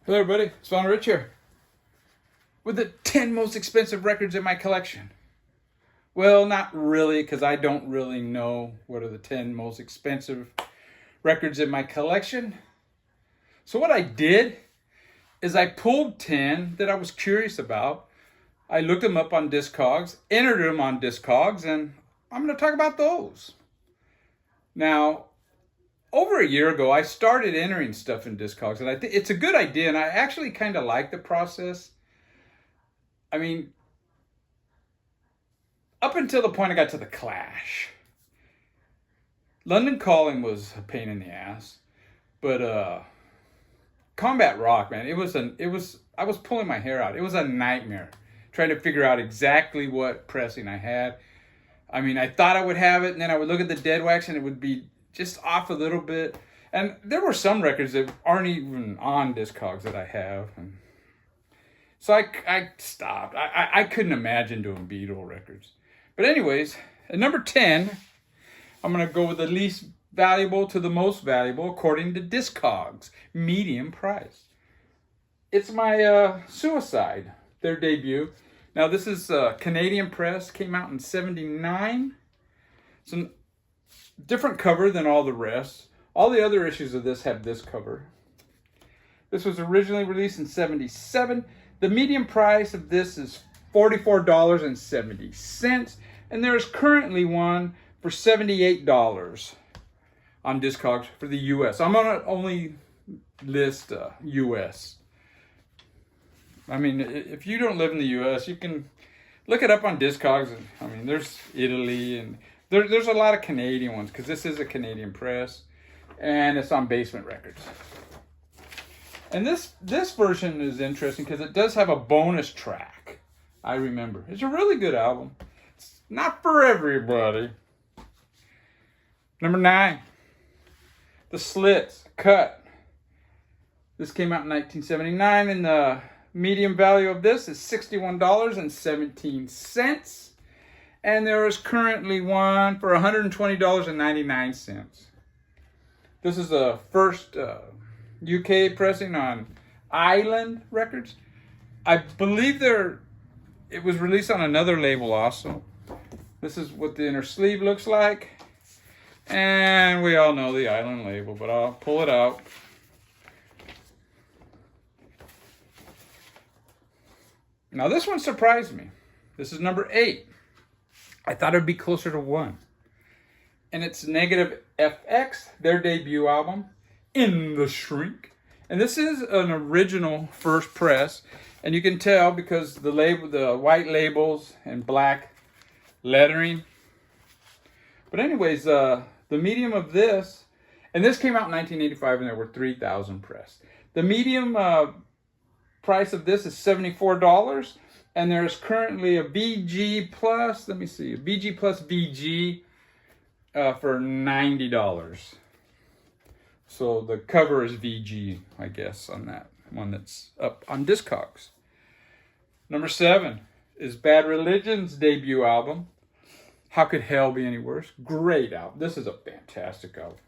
Hello everybody, it's Von Rich here with the 10 most expensive records in my collection. Well, not really, because I don't really know what are the 10 most expensive records in my collection. So what I did is I pulled 10 that I was curious about. I looked them up on Discogs, entered them on Discogs, and I'm going to talk about those. Now, over a year ago, I started entering stuff in Discogs, and I think it's a good idea, and I actually kind of like the process. I mean, up until the point I got to the Clash, London Calling was a pain in the ass, but Combat Rock, man, I was pulling my hair out. It was a nightmare trying to figure out exactly what pressing I had. I mean, I thought I would have it, and then I would look at the dead wax, and it would be just off a little bit. And there were some records that aren't even on Discogs that I have. And so I stopped. I couldn't imagine doing Beatle records. But anyways, at number 10, I'm going to go with the least valuable to the most valuable according to Discogs, medium price. It's my Suicide, their debut. Now this is Canadian press, came out in 79. It's a different cover than all the rest. All the other issues of this have this cover. This was originally released in 77. The medium price of this is $44.70. And there's currently one for $78 on Discogs for the US. I'm going to only list US. I mean, if you don't live in the US, you can look it up on Discogs. And, I mean, there's Italy, and there's a lot of Canadian ones because this is a Canadian press. And it's on Basement Records. And this version is interesting because it does have a bonus track. I remember. It's a really good album. It's not for everybody. Number 9. The Slits, Cut. This came out in 1979, and the medium value of this is $61.17. And there is currently one for $120.99. This is the first UK pressing on Island Records. I believe it was released on another label also. This is what the inner sleeve looks like. And we all know the Island label, but I'll pull it out. Now this one surprised me. This is number 8. I thought it'd be closer to 1. And it's Negative FX, their debut album, In the Shrink. And this is an original first press. And you can tell because the white labels and black lettering. But anyways, the medium of this, and this came out in 1985 and there were 3,000 pressed. The medium price of this is $74. And there's currently a BG plus, let me see, a BG plus VG for $90. So the cover is VG, I guess, on that one that's up on Discogs. Number 7 is Bad Religion's debut album. How Could Hell Be Any Worse? Great album. This is a fantastic album.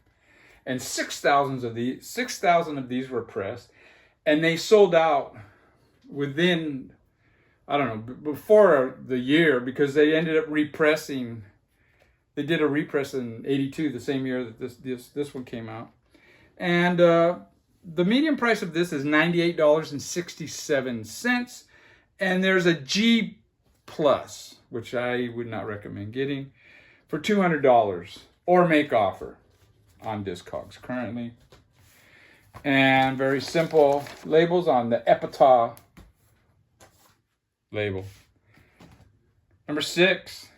And 6,000 of these were pressed, and they sold out within, I don't know, before the year, because they ended up repressing. They did a repress in 82, the same year that this one came out. And the medium price of this is $98.67. And there's a G plus, which I would not recommend getting, for $200 or make offer on Discogs currently. And very simple labels on the Epitaph label. Number 6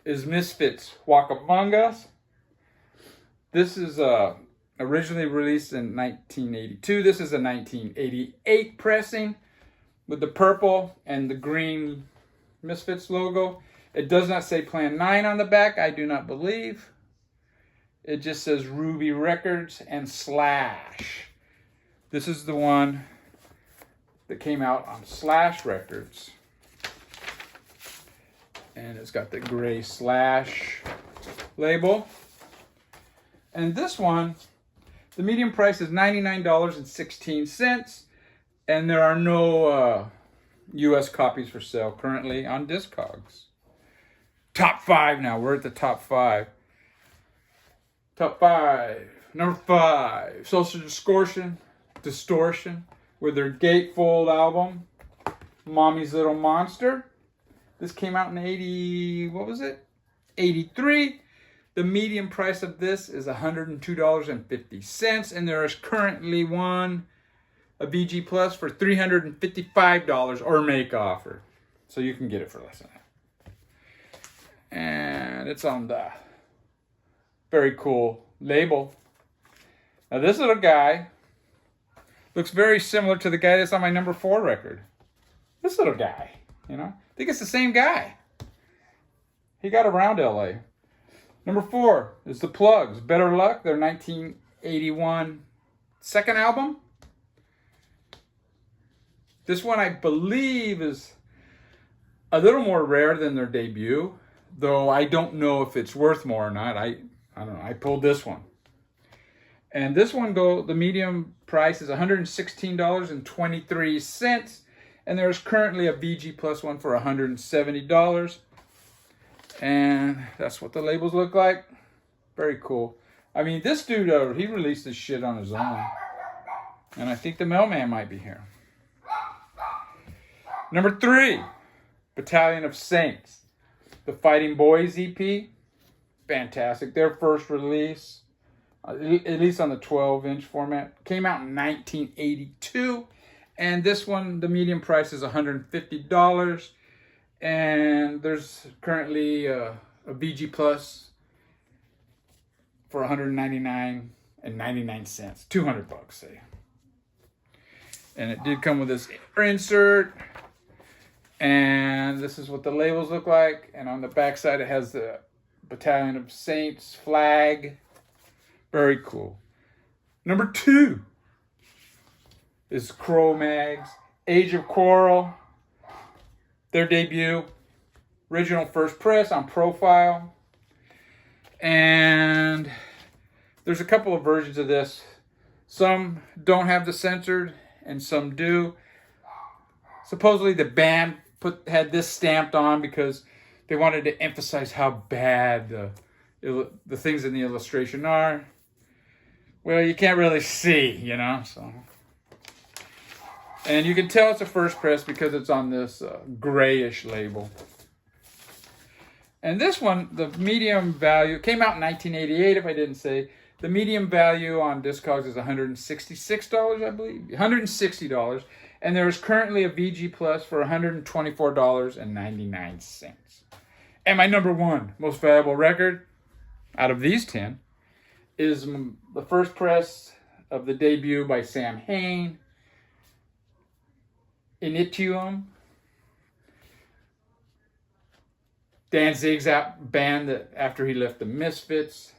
is Misfits, Walk Among Us. This is originally released in 1982. This is a 1988 pressing with the purple and the green Misfits logo. It does not say Plan 9 on the back, I do not believe. It just says Ruby Records and Slash. This is the one that came out on Slash Records. And it's got the gray Slash label. And this one, the medium price is $99.16. And there are no US copies for sale currently on Discogs. Top 5 now. We're at the top 5. Top 5. Number 5. Social Distortion with their Gatefold album, Mommy's Little Monster. This came out in 83. The median price of this is $102.50. And there is currently one, a BG Plus, for $355 or make offer. So you can get it for less than that. And it's on the very cool label. Now this little guy looks very similar to the guy that's on my number 4 record. This little guy, you know. I think it's the same guy. He got around LA. Number 4 is The Plugs, Better Luck, their 1981 second album. This one I believe is a little more rare than their debut, though I don't know if it's worth more or not. I don't know. I pulled this one. And this one, the medium price is $116.23. And there's currently a BG Plus one for $170. And that's what the labels look like. Very cool. I mean, this dude, he released this shit on his own. And I think the mailman might be here. Number 3, Battalion of Saints. The Fighting Boys EP. Fantastic. Their first release, at least on the 12-inch format, came out in 1982. And this one, the medium price is $150. And there's currently a BG Plus for $199.99. $200, say. And it did come with this insert. And this is what the labels look like. And on the back side, it has the Battalion of Saints flag. Very cool. Number 2 is Cro-Mags, Age of Quarrel. Their debut. Original first press on Profile. And there's a couple of versions of this. Some don't have the censored and some do. Supposedly the band had this stamped on because they wanted to emphasize how bad the things in the illustration are. Well, you can't really see, you know. So, and you can tell it's a first press because it's on this grayish label. And this one, the medium value, came out in 1988, if I didn't say. The medium value on Discogs is $166, I believe. $160. And there is currently a VG Plus for $124.99. And my number 1 most valuable record out of these 10 is the first press of the debut by Sam Hain, Initium. Danzig's band that after he left the Misfits.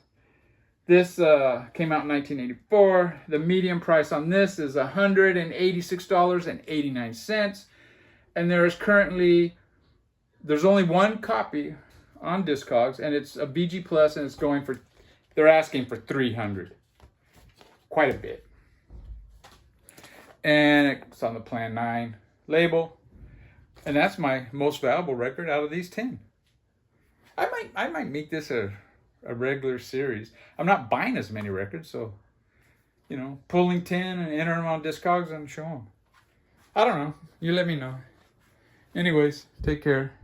This came out in 1984. The medium price on this is $186.89. And there's only one copy on Discogs, and it's a BG Plus, and it's they're asking for $300. Quite a bit. And it's on the Plan 9 label. And that's my most valuable record out of these 10. I might make this a regular series. I'm not buying as many records, so, you know, pulling 10 and entering them on Discogs and show them. I don't know. You let me know. Anyways, take care.